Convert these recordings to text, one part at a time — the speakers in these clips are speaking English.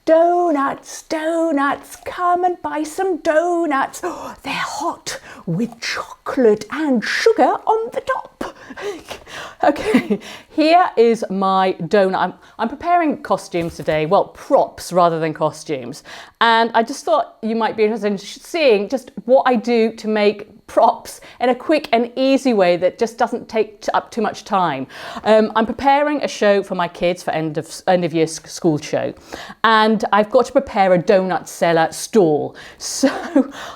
Donuts, donuts, come and buy some donuts. Oh, they're hot with chocolate and sugar on the top. Okay, here is my donut. I'm preparing costumes today, well, props rather than costumes. And I just thought you might be interested in seeing just what I do to make props in a quick and easy way that just doesn't take up too much time. I'm preparing a show for my kids for end of year school show, and I've got to prepare a donut seller stall. So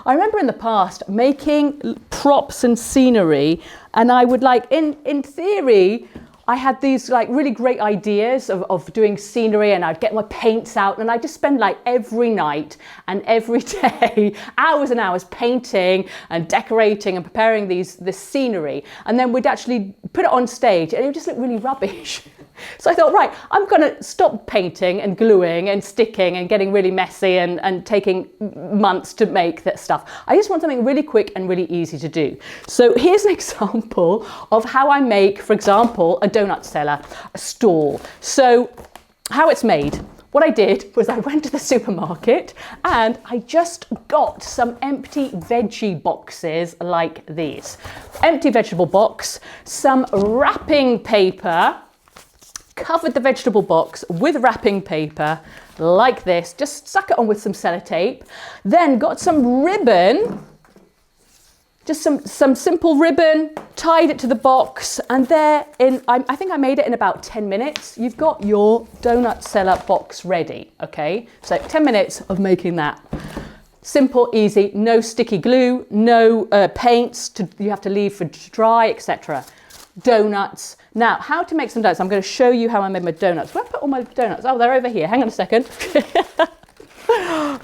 I remember in the past making props and scenery, and I would in theory I had these really great ideas of doing scenery, and I'd get my paints out and I'd just spend every night and every day, hours and hours painting and decorating and preparing this scenery. And then we'd actually put it on stage and it would just look really rubbish. So I thought, right, I'm going to stop painting and gluing and sticking and getting really messy and taking months to make that stuff. I just want something really quick and really easy to do. So here's an example of how I make, for example, a donut seller stall. So how it's made. What I did was I went to the supermarket and I just got some empty veggie boxes like these. Empty vegetable box, some wrapping paper, covered the vegetable box with wrapping paper like this, just stuck it on with some sellotape, then got some ribbon, just some simple ribbon, tied it to the box, and there I think I made it in about 10 minutes. You've got your donut seller box ready, okay? So 10 minutes of making that. Simple, easy, no sticky glue, no paints you have to leave for dry, etc. Donuts. Now, how to make some donuts. I'm going to show you how I made my donuts. Where I put all my donuts? Oh, they're over here. Hang on a second.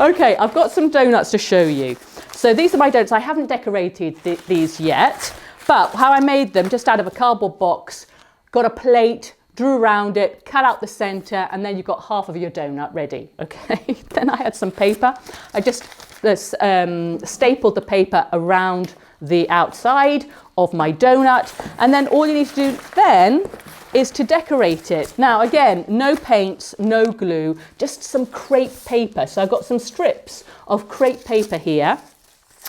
Okay, I've got some donuts to show you. So these are my donuts. I haven't decorated these yet, but how I made them, just out of a cardboard box, got a plate, drew around it, cut out the center, and then you've got half of your donut ready, okay? Then I had some paper. I just stapled the paper around the outside of my donut, and then all you need to do then is to decorate it. Now again, no paints, no glue, just some crepe paper. So I've got some strips of crepe paper here.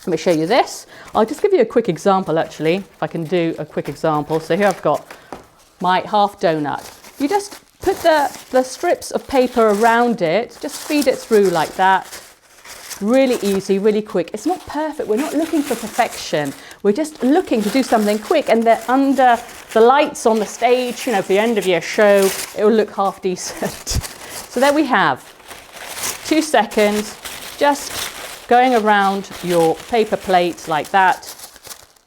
Let me show you this. I'll just give you a quick example actually, if I can do a quick example. So here I've got my half donut. You just put the strips of paper around it, just feed it through like that. Really easy, really quick. It's not perfect. We're not looking for perfection. We're just looking to do something quick, and they're under the lights on the stage, for the end of your show, it will look half decent. So there we have 2 seconds, just going around your paper plate like that.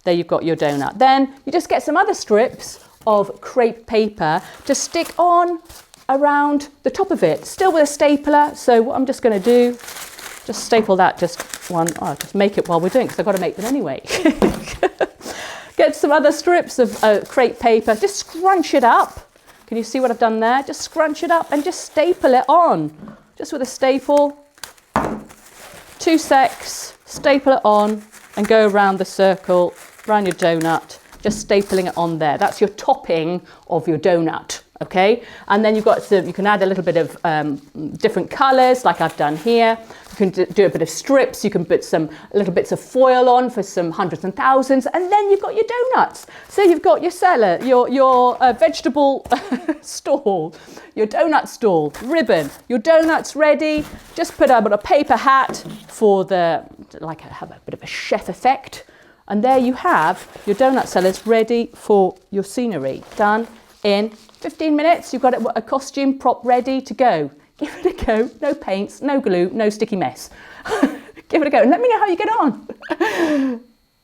There you've got your donut. Then you just get some other strips of crepe paper to stick on around the top of it, still with a stapler. So what I'm just going to do, just staple that just make it while we're doing it, because I've got to make them anyway. Get some other strips of crepe paper, just scrunch it up. Can you see what I've done there? Just scrunch it up and just staple it on. Just with a staple, 2 secs, staple it on and go around the circle, around your donut, just stapling it on there. That's your topping of your donut. Okay, and then you can add a little bit of different colours like I've done here. You can do a bit of strips, you can put some little bits of foil on for some hundreds and thousands, and then you've got your donuts. So you've got your cellar, your vegetable stall, your donut stall, ribbon, your donuts ready. Just put on a paper hat for have a bit of a chef effect, and there you have your donut sellers ready for your scenery. Done in 15 minutes, you've got a costume prop ready to go. Give it a go. No paints, no glue, no sticky mess. Give it a go and let me know how you get on.